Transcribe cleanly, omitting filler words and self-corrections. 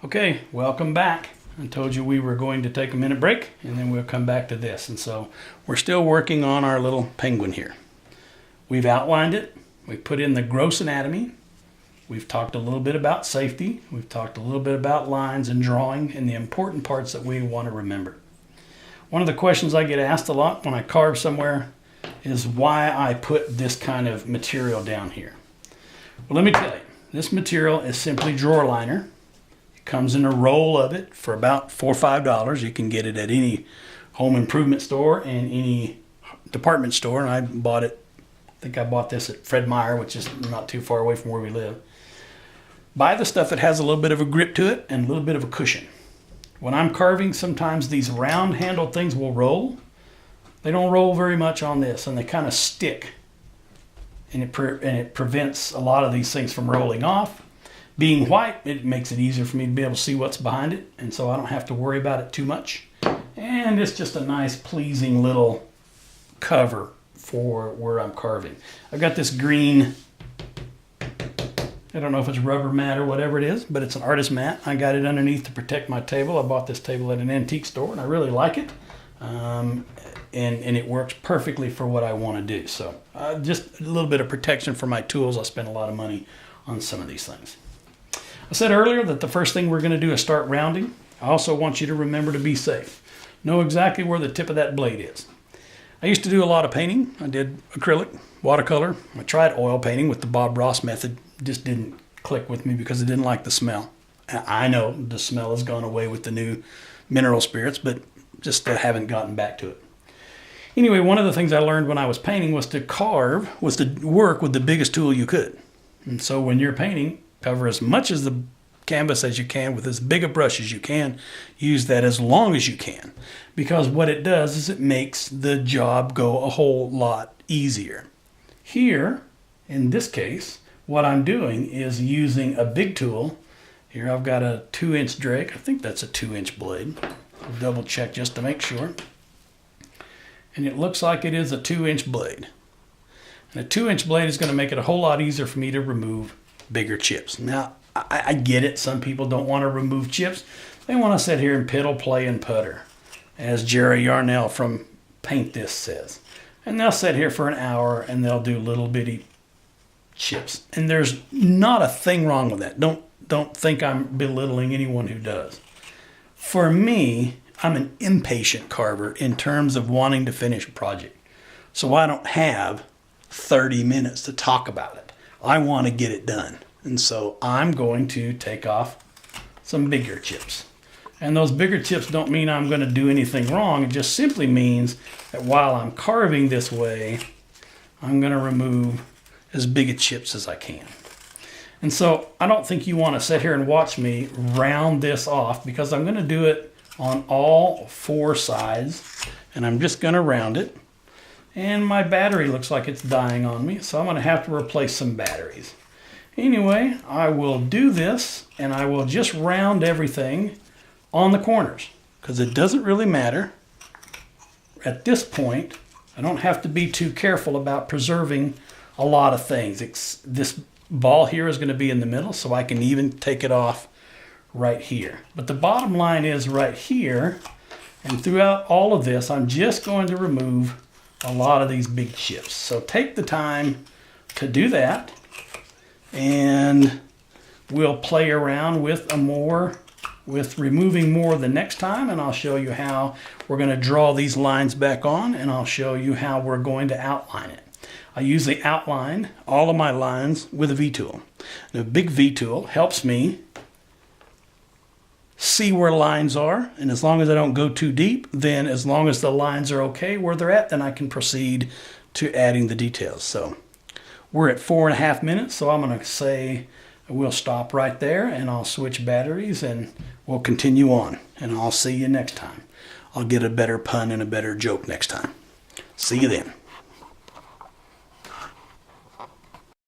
Okay, welcome back. I told you we were going to take a minute break and then we'll come back to this. And so we're still working on our little penguin here. We've outlined it. We put in the gross anatomy. We've talked a little bit about safety. We've talked a little bit about lines and drawing and the important parts that we want to remember. One of the questions I get asked a lot when I carve somewhere is why I put this kind of material down here. Well, let me tell you, this material is simply drawer liner. Comes in a roll of it for about $4 or $5. You can get it at any home improvement store and any department store. And I bought it, I think I bought this at Fred Meyer, which is not too far away from where we live. Buy the stuff that has a little bit of a grip to it and a little bit of a cushion. When I'm carving, sometimes these round handled things will roll. They don't roll very much on this and they kind of stick. And it prevents a lot of these things from rolling off. Being white, it makes it easier for me to be able to see what's behind it, and so I don't have to worry about it too much. And it's just a nice, pleasing little cover for where I'm carving. I've got this green, I don't know if it's rubber mat or whatever it is, but it's an artist mat. I got it underneath to protect my table. I bought this table at an antique store, and I really like it. And it works perfectly for what I want to do. So just a little bit of protection for my tools. I spent a lot of money on some of these things. I said earlier that the first thing we're going to do is start rounding. I also want you to remember to be safe. Know exactly where the tip of that blade is. I used to do a lot of painting. I did acrylic, watercolor. I tried oil painting with the Bob Ross method. Just didn't click with me because I didn't like the smell. I know the smell has gone away with the new mineral spirits, but just haven't gotten back to it. Anyway, one of the things I learned when I was painting was to work with the biggest tool you could. And so when you're painting, cover as much as the canvas as you can with as big a brush as you can. Use that as long as you can. Because what it does is it makes the job go a whole lot easier. Here, in this case, what I'm doing is using a big tool. Here I've got a 2-inch Drake. I think that's a 2-inch blade. I'll double check just to make sure. And it looks like it is a 2-inch blade. And a 2-inch blade is going to make it a whole lot easier for me to remove bigger chips. Now, I get it. Some people don't want to remove chips. They want to sit here and piddle, play, and putter, as Jerry Yarnell from Paint This says. And they'll sit here for an hour and they'll do little bitty chips. And there's not a thing wrong with that. Don't think I'm belittling anyone who does. For me, I'm an impatient carver in terms of wanting to finish a project. So I don't have 30 minutes to talk about it. I want to get it done. And so I'm going to take off some bigger chips. And those bigger chips don't mean I'm going to do anything wrong. It just simply means that while I'm carving this way, I'm going to remove as big a chips as I can. And so I don't think you want to sit here and watch me round this off because I'm going to do it on all 4 sides. And I'm just going to round it. And my battery looks like it's dying on me, so I'm going to have to replace some batteries. Anyway, I will do this, and I will just round everything on the corners, because it doesn't really matter. At this point, I don't have to be too careful about preserving a lot of things. This ball here is going to be in the middle, so I can even take it off right here. But the bottom line is right here, and throughout all of this, I'm just going to remove a lot of these big chips. So take the time to do that, and we'll play around with removing more the next time, and I'll show you how we're going to draw these lines back on, and I'll show you how we're going to outline it. I usually outline all of my lines with a V-tool. The big V-tool helps me see where lines are, and as long as I don't go too deep, then as long as the lines are okay where they're at, then I can proceed to adding the details. So we're at 4.5 minutes, so I'm going to say we'll stop right there and I'll switch batteries and we'll continue on, and I'll see you next time. I'll get a better pun and a better joke next time. See you then.